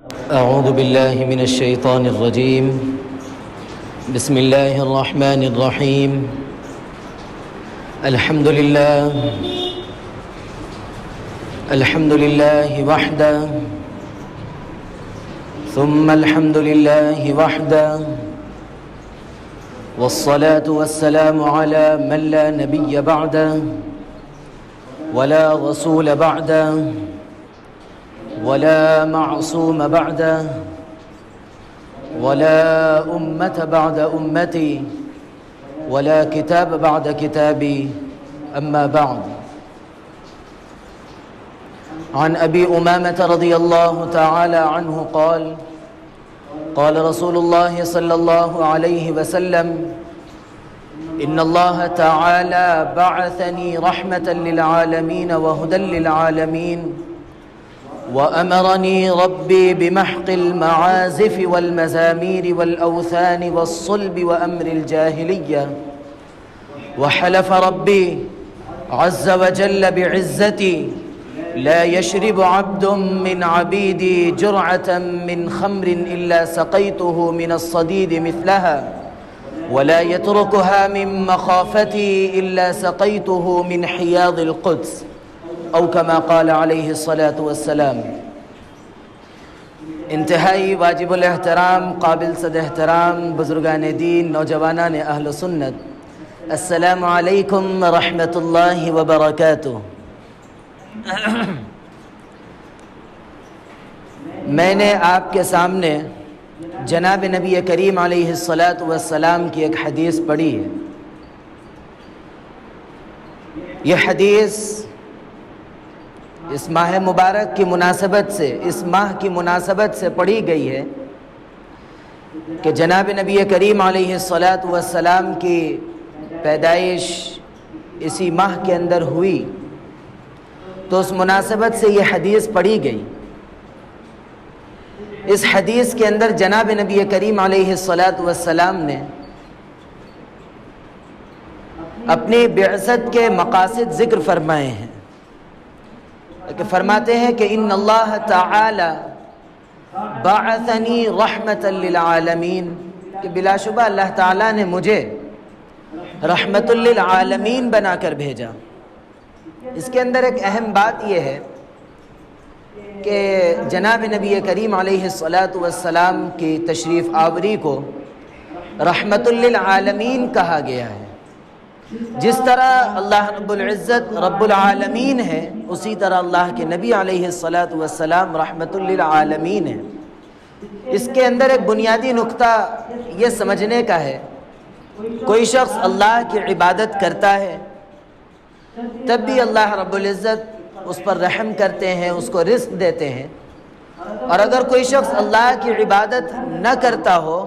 أعوذ بالله من الشيطان الرجيم. بسم الله الرحمن الرحيم. الحمد لله وحده، ثم الحمد لله وحده، والصلاة والسلام على من لا نبي بعده ولا رسول بعده ولا معصوم بعده ولا أمة بعد أمتي ولا كتاب بعد كتابي، أما بعد. عن أبي أمامة رضي الله تعالى عنه قال: قال رسول الله صلى الله عليه وسلم: إن الله تعالى بعثني رحمة للعالمين وهدى للعالمين، وأمرني ربي بمحق المعازف والمزامير والأوثان والصلب وأمر الجاهلية، وحلف ربي عز وجل بعزتي: لا يشرب عبد من عبيدي جرعة من خمر إلا سقيته من الصديد مثلها، ولا يتركها من مخافتي إلا سقيته من حياض القدس، او کما قال علیہ الصلاۃ والسلام. انتہائی واجب الاحترام، قابل صد احترام بزرگان دین، نوجوانان اہل سنت، السلام علیکم ورحمۃ اللہ وبرکاتہ. میں نے آپ کے سامنے جناب نبی کریم علیہ الصلاۃ والسلام کی ایک حدیث پڑھی ہے. یہ حدیث اس ماہ مبارک کی مناسبت سے، اس ماہ کی مناسبت سے پڑھی گئی ہے کہ جناب نبی کریم علیہ الصلاۃ والسلام کی پیدائش اسی ماہ کے اندر ہوئی، تو اس مناسبت سے یہ حدیث پڑھی گئی. اس حدیث کے اندر جناب نبی کریم علیہ الصلاۃ والسلام نے اپنی بعثت کے مقاصد ذکر فرمائے ہیں، کہ فرماتے ہیں کہ ان اللہ تعالی بعثنی رحمت للعالمین، کہ بلا شبہ اللہ تعالیٰ نے مجھے رحمت للعالمین بنا کر بھیجا. اس کے اندر ایک اہم بات یہ ہے کہ جناب نبی کریم علیہ الصلاۃ والسلام کی تشریف آوری کو رحمت للعالمین کہا گیا ہے. جس طرح اللہ رب العزت رب العالمین ہے، اسی طرح اللہ کے نبی علیہ الصلاۃ والسلام رحمت للعالمین ہے. اس کے اندر ایک بنیادی نقطہ یہ سمجھنے کا ہے، کوئی شخص اللہ کی عبادت کرتا ہے تب بھی اللہ رب العزت اس پر رحم کرتے ہیں، اس کو رزق دیتے ہیں، اور اگر کوئی شخص اللہ کی عبادت نہ کرتا ہو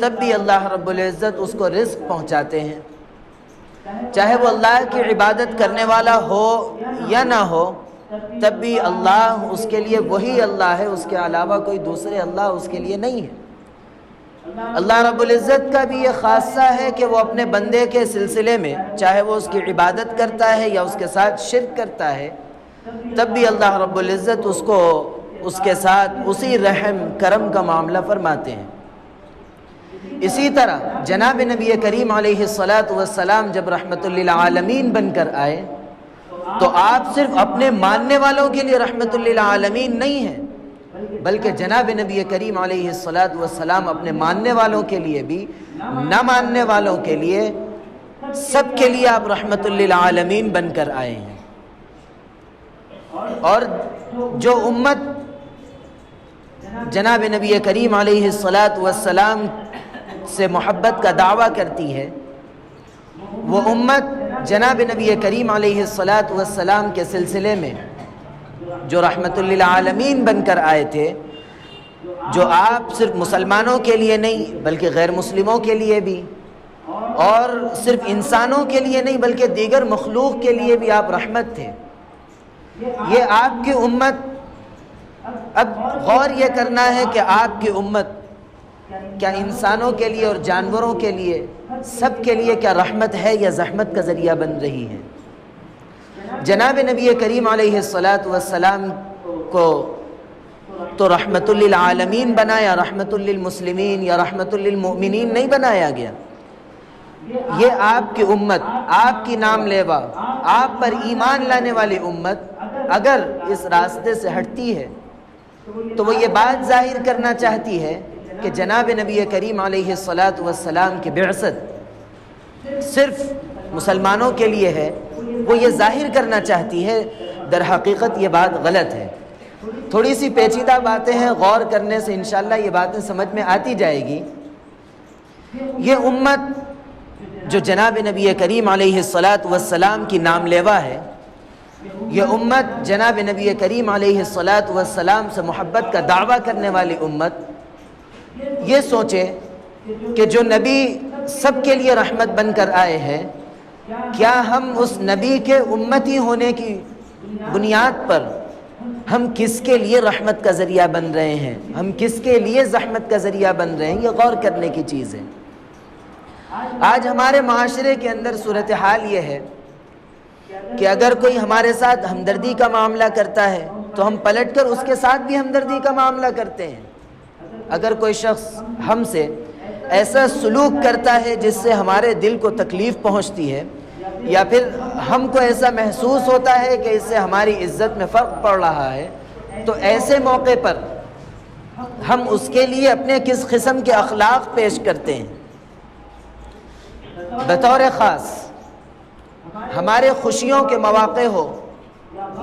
تب بھی اللہ رب العزت اس کو رزق پہنچاتے ہیں. چاہے وہ اللہ کی عبادت کرنے والا ہو یا نہ ہو، تب بھی اللہ اس کے لیے وہی اللہ ہے، اس کے علاوہ کوئی دوسرے اللہ اس کے لیے نہیں ہے. اللہ رب العزت کا بھی یہ خاصہ ہے کہ وہ اپنے بندے کے سلسلے میں، چاہے وہ اس کی عبادت کرتا ہے یا اس کے ساتھ شرک کرتا ہے، تب بھی اللہ رب العزت اس کو اس کے ساتھ اسی رحم کرم کا معاملہ فرماتے ہیں. اسی طرح جناب نبی کریم علیہ الصلاۃ والسلام جب رحمت للعالمین بن کر آئے تو آپ صرف اپنے ماننے والوں کے لیے رحمت للعالمین نہیں ہیں، بلکہ جناب نبی کریم علیہ الصلاۃ والسلام اپنے ماننے والوں کے لیے بھی، نہ ماننے والوں کے لیے، سب کے لیے آپ رحمت للعالمین بن کر آئے ہیں. اور جو امت جناب نبی کریم علیہ الصلاۃ والسلام سے محبت کا دعویٰ کرتی ہے، وہ امت جناب نبی کریم علیہ الصلاۃ والسلام کے سلسلے میں جو رحمت للعالمین بن کر آئے تھے، جو آپ صرف مسلمانوں کے لیے نہیں بلکہ غیر مسلموں کے لیے بھی، اور صرف انسانوں کے لیے نہیں بلکہ دیگر مخلوق کے لیے بھی آپ رحمت تھے. یہ آپ کی امت، اب غور یہ کرنا ہے کہ آپ کی امت کیا انسانوں کے لیے اور جانوروں کے لیے، سب کے لیے کیا رحمت ہے یا زحمت کا ذریعہ بن رہی ہے؟ جناب نبی کریم علیہ الصلاۃ والسلام کو تو رحمت للعالمین بنایا، رحمت للمسلمین یا رحمت للمؤمنین نہیں بنایا گیا۔ یہ آپ کی امت، آپ کی نام لیوا، آپ پر ایمان لانے والی امت اگر اس راستے سے ہٹتی ہے تو وہ یہ بات ظاہر کرنا چاہتی ہے کہ جناب نبی کریم علیہ السلام کی بعثت صرف مسلمانوں کے لیے ہے، وہ یہ ظاہر کرنا چاہتی ہے، در حقیقت یہ بات غلط ہے۔ تھوڑی سی پیچیدہ باتیں ہیں، غور کرنے سے انشاءاللہ یہ باتیں سمجھ میں آتی جائے گی۔ یہ امت جو جناب نبی کریم علیہ السلام کی نام لیوا ہے، یہ امت جناب نبی کریم علیہ السلام سے محبت کا دعویٰ کرنے والی امت یہ سوچے کہ جو نبی سب کے لیے رحمت بن کر آئے ہیں، کیا ہم اس نبی کے امتی ہونے کی بنیاد پر ہم کس کے لیے رحمت کا ذریعہ بن رہے ہیں، ہم کس کے لیے زحمت کا ذریعہ بن رہے ہیں؟ یہ غور کرنے کی چیز ہے۔ آج ہمارے معاشرے کے اندر صورتحال یہ ہے کہ اگر کوئی ہمارے ساتھ ہمدردی کا معاملہ کرتا ہے تو ہم پلٹ کر اس کے ساتھ بھی ہمدردی کا معاملہ کرتے ہیں۔ اگر کوئی شخص ہم سے ایسا سلوک کرتا ہے جس سے ہمارے دل کو تکلیف پہنچتی ہے، یا پھر ہم کو ایسا محسوس ہوتا ہے کہ اس سے ہماری عزت میں فرق پڑ رہا ہے، تو ایسے موقع پر ہم اس کے لیے اپنے کس قسم کے اخلاق پیش کرتے ہیں؟ بطور خاص ہمارے خوشیوں کے مواقع ہو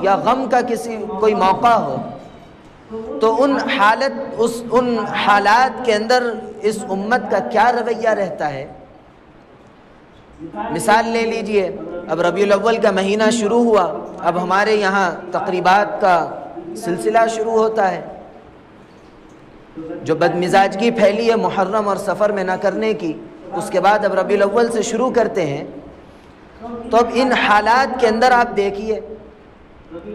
یا غم کا کوئی موقع ہو تو ان حالات کے اندر اس امت کا کیا رویہ رہتا ہے؟ مثال لے لیجئے، اب ربیع الاول کا مہینہ شروع ہوا، اب ہمارے یہاں تقریبات کا سلسلہ شروع ہوتا ہے۔ جو بدمزاجگی پھیلی ہے محرم اور سفر میں نہ کرنے کی، اس کے بعد اب ربیع الاول سے شروع کرتے ہیں، تو اب ان حالات کے اندر آپ دیکھیے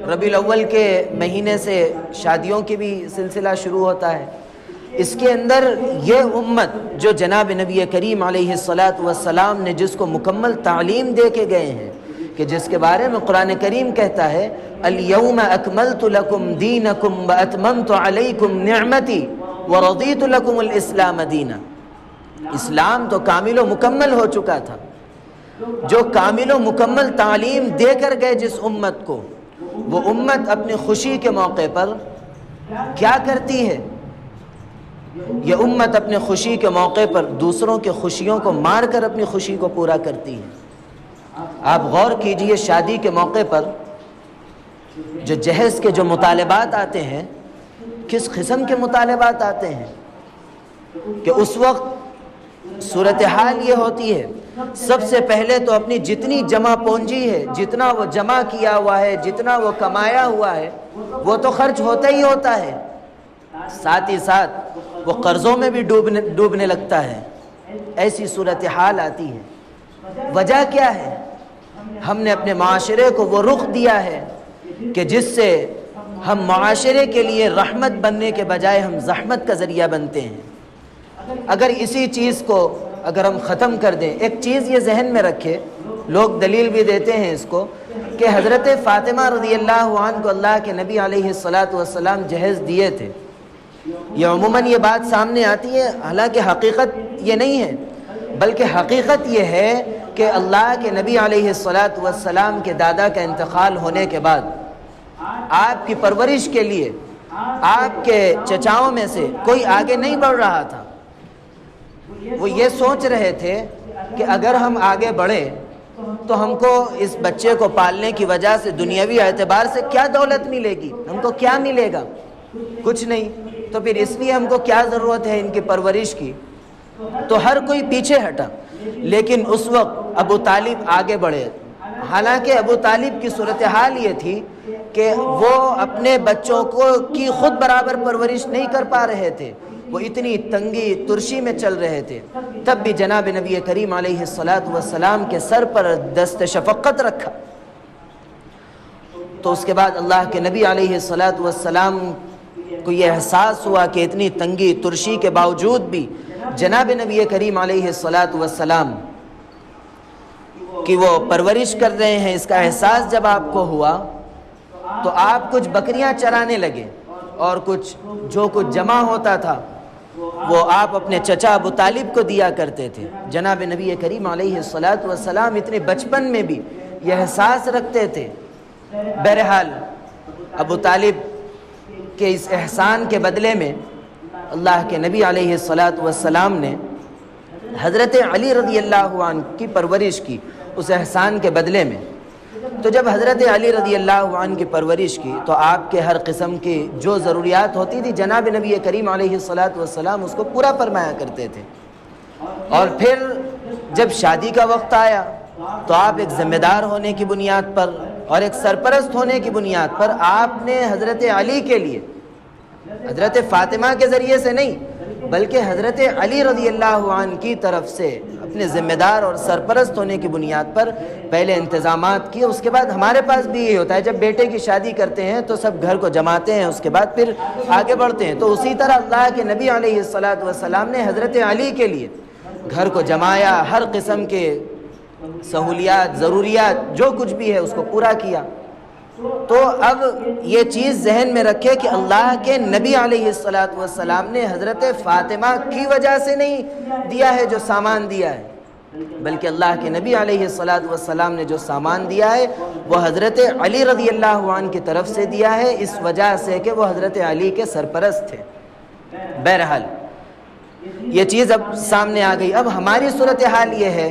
ربیع الاول کے مہینے سے شادیوں کی بھی سلسلہ شروع ہوتا ہے۔ اس کے اندر یہ امت جو جناب نبی کریم علیہ السلام نے جس کو مکمل تعلیم دے کے گئے ہیں، کہ جس کے بارے میں قرآن کریم کہتا ہے الیوم اکملت لکم دینکم واتممت علیکم نعمتی ورضیت لکم الاسلام دینا۔ اسلام تو کامل و مکمل ہو چکا تھا۔ جو کامل و مکمل تعلیم دے کر گئے جس امت کو، وہ امت اپنی خوشی کے موقع پر کیا کرتی ہے؟ یہ امت اپنے خوشی کے موقع پر دوسروں کے خوشیوں کو مار کر اپنی خوشی کو پورا کرتی ہے۔ آپ غور کیجئے، شادی کے موقع پر جو جہیز کے جو مطالبات آتے ہیں، کس قسم کے مطالبات آتے ہیں کہ اس وقت صورتحال یہ ہوتی ہے، سب سے پہلے تو اپنی جتنی جمع پونجی ہے، جتنا وہ جمع کیا ہوا ہے، جتنا وہ کمایا ہوا ہے، وہ تو خرچ ہوتا ہی ہوتا ہے، ساتھ ہی ساتھ وہ قرضوں میں بھی ڈوبنے لگتا ہے۔ ایسی صورتحال آتی ہے۔ وجہ کیا ہے؟ ہم نے اپنے معاشرے کو وہ رخ دیا ہے کہ جس سے ہم معاشرے کے لیے رحمت بننے کے بجائے ہم زحمت کا ذریعہ بنتے ہیں۔ اگر اسی چیز کو اگر ہم ختم کر دیں، ایک چیز یہ ذہن میں رکھے، لوگ دلیل بھی دیتے ہیں اس کو، کہ حضرت فاطمہ رضی اللہ عنہ کو اللہ کے نبی علیہ السلام جہیز دیے تھے۔ یہ عموماً یہ بات سامنے آتی ہے، حالانکہ حقیقت یہ نہیں ہے، بلکہ حقیقت یہ ہے کہ اللہ کے نبی علیہ السلام کے دادا کا انتقال ہونے کے بعد آپ کی پرورش کے لیے آپ کے چچاؤں میں سے کوئی آگے نہیں بڑھ رہا تھا۔ وہ یہ سوچ رہے تھے کہ اگر ہم آگے بڑھیں تو ہم کو اس بچے کو پالنے کی وجہ سے دنیاوی اعتبار سے کیا دولت ملے گی، ہم کو کیا ملے گا؟ کچھ نہیں، تو پھر اس لیے ہم کو کیا ضرورت ہے ان کی پرورش کی؟ تو ہر کوئی پیچھے ہٹا۔ لیکن اس وقت ابو طالب آگے بڑھے، حالانکہ ابو طالب کی صورتحال یہ تھی کہ وہ اپنے بچوں کی خود برابر پرورش نہیں کر پا رہے تھے، وہ اتنی تنگی ترشی میں چل رہے تھے، تب بھی جناب نبی کریم علیہ السلام کے سر پر دست شفقت رکھا۔ تو اس کے بعد اللہ کے نبی علیہ السلام کو یہ احساس ہوا کہ اتنی تنگی ترشی کے باوجود بھی جناب نبی کریم علیہ السلام کی وہ پرورش کر رہے ہیں، اس کا احساس جب آپ کو ہوا تو آپ کچھ بکریاں چرانے لگے اور جو کچھ جمع ہوتا تھا وہ آپ اپنے چچا ابو طالب کو دیا کرتے تھے۔ جناب نبی کریم علیہ الصلاۃ والسلام اتنے بچپن میں بھی یہ احساس رکھتے تھے۔ بہرحال ابو طالب کے اس احسان کے بدلے میں اللہ کے نبی علیہ الصلاۃ والسلام نے حضرت علی رضی اللہ عنہ کی پرورش کی اس احسان کے بدلے میں۔ تو جب حضرت علی رضی اللہ عنہ کی پرورش کی تو آپ کے ہر قسم کی جو ضروریات ہوتی تھی جناب نبی کریم علیہ الصلاۃ والسلام اس کو پورا فرمایا کرتے تھے۔ اور پھر جب شادی کا وقت آیا تو آپ ایک ذمہ دار ہونے کی بنیاد پر اور ایک سرپرست ہونے کی بنیاد پر آپ نے حضرت علی کے لیے، حضرت فاطمہ کے ذریعے سے نہیں بلکہ حضرت علی رضی اللہ عنہ کی طرف سے اپنے ذمہ دار اور سرپرست ہونے کی بنیاد پر پہلے انتظامات کیے۔ اس کے بعد ہمارے پاس بھی یہی ہوتا ہے، جب بیٹے کی شادی کرتے ہیں تو سب گھر کو جماتے ہیں، اس کے بعد پھر آگے بڑھتے ہیں۔ تو اسی طرح اللہ کے نبی علیہ الصلاۃ والسلام نے حضرت علی کے لیے گھر کو جمایا، ہر قسم کے سہولیات، ضروریات جو کچھ بھی ہے اس کو پورا کیا۔ تو اب یہ چیز ذہن میں رکھے کہ اللہ کے نبی علیہ الصلاۃ والسلام نے حضرت فاطمہ کی وجہ سے نہیں دیا ہے جو سامان دیا ہے، بلکہ اللہ کے نبی علیہ الصلاۃ والسلام نے جو سامان دیا ہے وہ حضرت علی رضی اللہ عنہ کی طرف سے دیا ہے، اس وجہ سے کہ وہ حضرت علی کے سرپرست تھے۔ بہرحال یہ چیز اب سامنے آ گئی۔ اب ہماری صورتحال یہ ہے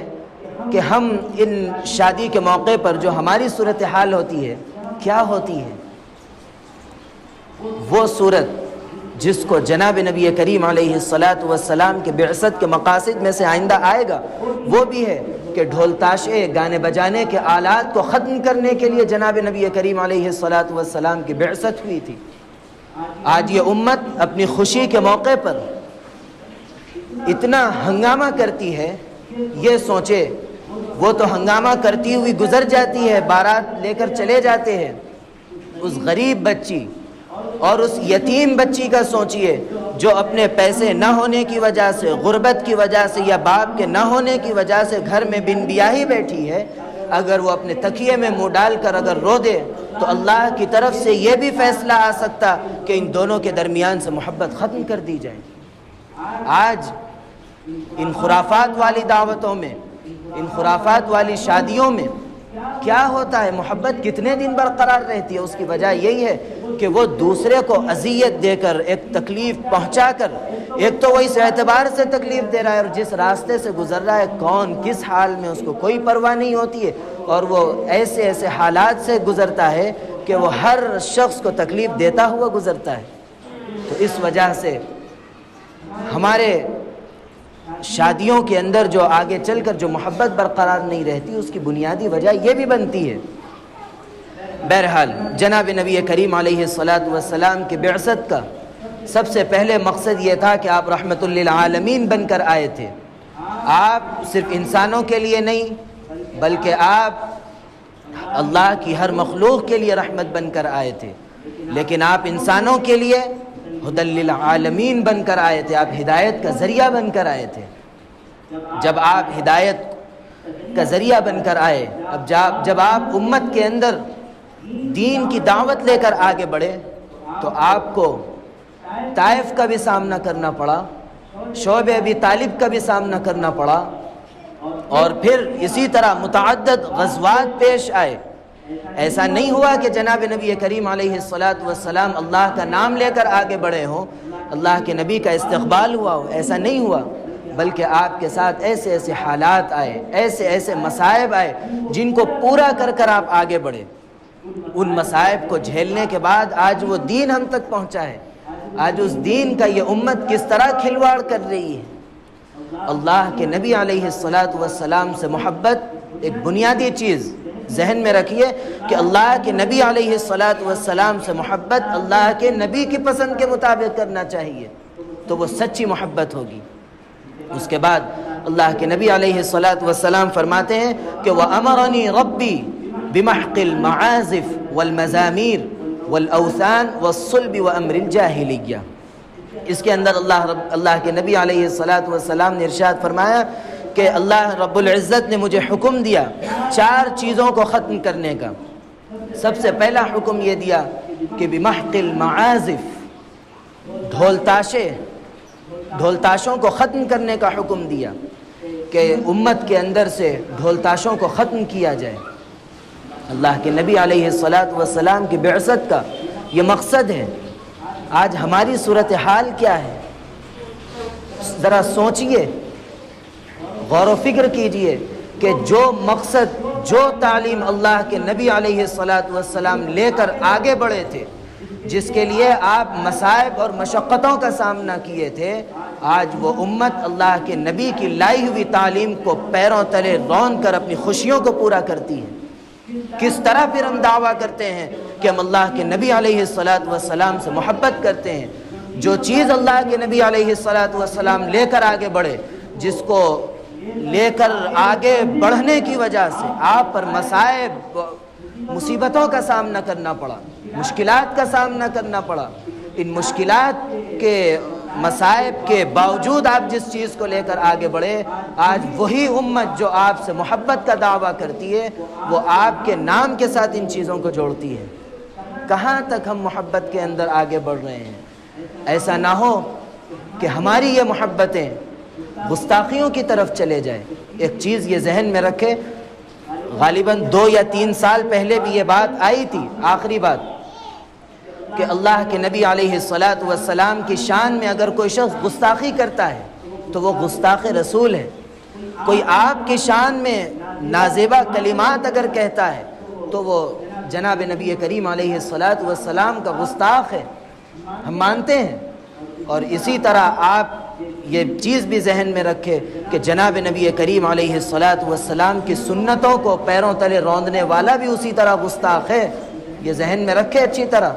کہ ہم ان شادی کے موقع پر جو ہماری صورتحال ہوتی ہے کیا ہوتی ہے؟ وہ صورت جس کو جناب نبی کریم علیہ الصلاۃ والسلام کے بعثت کے مقاصد میں سے آئندہ آئے گا وہ بھی ہے کہ ڈھول تاشے، گانے بجانے کے آلات کو ختم کرنے کے لیے جناب نبی کریم علیہ الصلاۃ والسلام کی بعثت ہوئی تھی۔ آج یہ امت اپنی خوشی کے موقع پر اتنا ہنگامہ کرتی ہے، یہ سوچے وہ تو ہنگامہ کرتی ہوئی گزر جاتی ہے، بارات لے کر چلے جاتے ہیں، اس غریب بچی اور اس یتیم بچی کا سوچئے جو اپنے پیسے نہ ہونے کی وجہ سے، غربت کی وجہ سے یا باپ کے نہ ہونے کی وجہ سے گھر میں بن بیاہی بیٹھی ہے، اگر وہ اپنے تکیے میں منہ ڈال کر اگر رو دے تو اللہ کی طرف سے یہ بھی فیصلہ آ سکتا کہ ان دونوں کے درمیان سے محبت ختم کر دی جائے۔ آج ان خرافات والی دعوتوں میں، ان خرافات والی شادیوں میں کیا ہوتا ہے؟ محبت کتنے دن برقرار رہتی ہے؟ اس کی وجہ یہی ہے کہ وہ دوسرے کو اذیت دے کر، ایک تکلیف پہنچا کر، ایک تو وہ اس اعتبار سے تکلیف دے رہا ہے اور جس راستے سے گزر رہا ہے کون کس حال میں اس کو کوئی پرواہ نہیں ہوتی ہے، اور وہ ایسے ایسے حالات سے گزرتا ہے کہ وہ ہر شخص کو تکلیف دیتا ہوا گزرتا ہے۔ تو اس وجہ سے ہمارے شادیوں کے اندر جو آگے چل کر جو محبت برقرار نہیں رہتی اس کی بنیادی وجہ یہ بھی بنتی ہے۔ بہرحال جناب نبی کریم علیہ الصلاۃ والسلام کی بعثت کا سب سے پہلے مقصد یہ تھا کہ آپ رحمت للعالمین بن کر آئے تھے۔ آپ صرف انسانوں کے لیے نہیں بلکہ آپ اللہ کی ہر مخلوق کے لیے رحمت بن کر آئے تھے، لیکن آپ انسانوں کے لیے ہدی للعالمین بن کر آئے تھے، آپ ہدایت کا ذریعہ بن کر آئے تھے۔ جب آپ ہدایت کا ذریعہ بن کر آئے، جب آپ امت کے اندر دین کی دعوت لے کر آگے بڑھے تو آپ کو طائف کا بھی سامنا کرنا پڑا، شعب ابی طالب کا بھی سامنا کرنا پڑا، اور پھر اسی طرح متعدد غزوات پیش آئے۔ ایسا نہیں ہوا کہ جناب نبی کریم علیہ الصلاۃ والسلام اللہ کا نام لے کر آگے بڑھے ہوں، اللہ کے نبی کا استقبال ہوا ہو، ایسا نہیں ہوا، بلکہ آپ کے ساتھ ایسے ایسے حالات آئے، ایسے ایسے مصائب آئے جن کو پورا کر کر آپ آگے بڑھے۔ ان مصائب کو جھیلنے کے بعد آج وہ دین ہم تک پہنچا ہے۔ آج اس دین کا یہ امت کس طرح کھلواڑ کر رہی ہے۔ اللہ کے نبی علیہ الصلاۃ والسلام سے محبت ایک بنیادی چیز ذہن میں رکھیے کہ اللہ کے نبی علیہ الصلاۃ والسلام سے محبت اللہ کے نبی کی پسند کے مطابق کرنا چاہیے تو وہ سچی محبت ہوگی۔ اس کے بعد اللہ کے نبی علیہ الصلاۃ والسلام فرماتے ہیں کہ وَأَمَرَنِي رَبِّي بِمَحْقِ الْمَعَازِفِ وَالْمَزَامِيرِ وَالْأَوْثَانِ وَالصُّلْبِ وَأَمْرِ الْجَاهِلِيَّةِ۔ اس کے اندر اللہ کے نبی علیہ الصلاۃ والسلام نے ارشاد فرمایا کہ اللہ رب العزت نے مجھے حکم دیا 4 چیزوں کو ختم کرنے کا۔ سب سے پہلا حکم یہ دیا کہ بمحق المعازف ڈھول تاشوں کو ختم کرنے کا حکم دیا کہ امت کے اندر سے ڈھول تاشوں کو ختم کیا جائے۔ اللہ کے نبی علیہ الصلاۃ والسلام کی بعثت کا یہ مقصد ہے۔ آج ہماری صورتحال کیا ہے؟ ذرا سوچئے، غور و فکر کیجئے کہ جو مقصد، جو تعلیم اللہ کے نبی علیہ الصلاۃ والسلام لے کر آگے بڑھے تھے، جس کے لیے آپ مصائب اور مشقتوں کا سامنا کیے تھے، آج وہ امت اللہ کے نبی کی لائی ہوئی تعلیم کو پیروں تلے رون کر اپنی خوشیوں کو پورا کرتی ہے۔ کس طرح پھر ہم دعویٰ کرتے ہیں کہ ہم اللہ کے نبی علیہ الصلاۃ والسلام سے محبت کرتے ہیں؟ جو چیز اللہ کے نبی علیہ الصلاۃ والسلام لے کر آگے بڑھے، جس کو لے کر آگے بڑھنے کی وجہ سے آپ پر مصائب، مصیبتوں کا سامنا کرنا پڑا، مشکلات کا سامنا کرنا پڑا، ان مشکلات کے، مصائب کے باوجود آپ جس چیز کو لے کر آگے بڑھے، آج وہی امت جو آپ سے محبت کا دعویٰ کرتی ہے، وہ آپ کے نام کے ساتھ ان چیزوں کو جوڑتی ہے۔ کہاں تک ہم محبت کے اندر آگے بڑھ رہے ہیں؟ ایسا نہ ہو کہ ہماری یہ محبتیں گستاخیوں کی طرف چلے جائیں۔ ایک چیز یہ ذہن میں رکھے، غالباً 2 یا 3 سال پہلے بھی یہ بات آئی تھی، آخری بات، کہ اللہ کے نبی علیہ الصلاۃ والسلام کی شان میں اگر کوئی شخص گستاخی کرتا ہے تو وہ گستاخ رسول ہے۔ کوئی آپ کی شان میں نازیبہ کلمات اگر کہتا ہے تو وہ جناب نبی کریم علیہ الصلاۃ والسلام کا گستاخ ہے، ہم مانتے ہیں۔ اور اسی طرح آپ یہ چیز بھی ذہن میں رکھے کہ جناب نبی کریم علیہ الصلاۃ والسلام کی سنتوں کو پیروں تلے روندنے والا بھی اسی طرح گستاخ ہے۔ یہ ذہن میں رکھے اچھی طرح،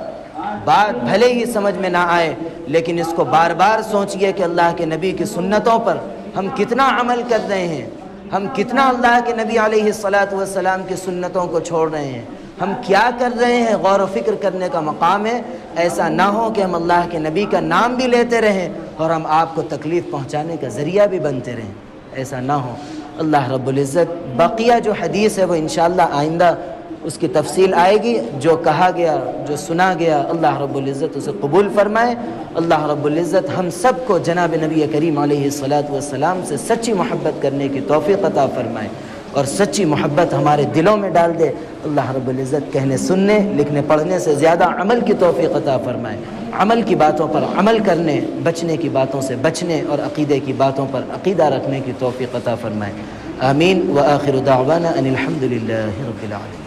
بات بھلے ہی سمجھ میں نہ آئے لیکن اس کو بار بار سوچئے کہ اللہ کے نبی کی سنتوں پر ہم کتنا عمل کر رہے ہیں، ہم کتنا اللہ کے نبی علیہ الصلاۃ والسلام کی سنتوں کو چھوڑ رہے ہیں، ہم کیا کر رہے ہیں۔ غور و فکر کرنے کا مقام ہے۔ ایسا نہ ہو کہ ہم اللہ کے نبی کا نام بھی لیتے رہیں اور ہم آپ کو تکلیف پہنچانے کا ذریعہ بھی بنتے رہیں، ایسا نہ ہو۔ اللہ رب العزت بقیہ جو حدیث ہے وہ انشاءاللہ آئندہ اس کی تفصیل آئے گی۔ جو کہا گیا، جو سنا گیا، اللہ رب العزت اسے قبول فرمائے۔ اللہ رب العزت ہم سب کو جناب نبی کریم علیہ الصلاۃ والسلام سے سچی محبت کرنے کی توفیق عطا فرمائے اور سچی محبت ہمارے دلوں میں ڈال دے۔ اللہ رب العزت کہنے، سننے، لکھنے، پڑھنے سے زیادہ عمل کی توفیق عطا فرمائے۔ عمل کی باتوں پر عمل کرنے، بچنے کی باتوں سے بچنے اور عقیدے کی باتوں پر عقیدہ رکھنے کی توفیق عطا فرمائے۔ آمین۔ وآخر دعوانا ان الحمد للہ رب العالمین۔